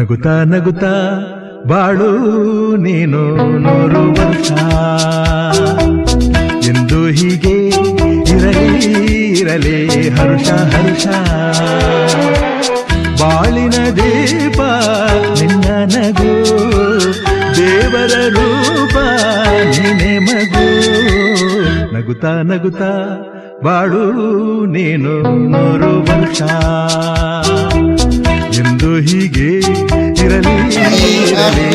ನಗುತ್ತಾ ನಗುತ್ತಾ ಬಾಳು ನೀನು 100 ವರ್ಷ ಎಂದು ಹೀಗೆ ಇರಲಿ ಇರಲಿ ಹರ್ಷ ಹರ್ಷ ಬಾಳಿನ ದೀಪ ನಿನ್ನ ನಗು ದೇವರ ರೂಪ ನೀನೆ ಮಗು ನಗುತ್ತಾ ನಗುತ್ತಾ ಬಾಳು ನೀನು 100 ವರ್ಷ ಎಂದು ಹೀಗೆ ಇರಲಿ ಇರಲಿ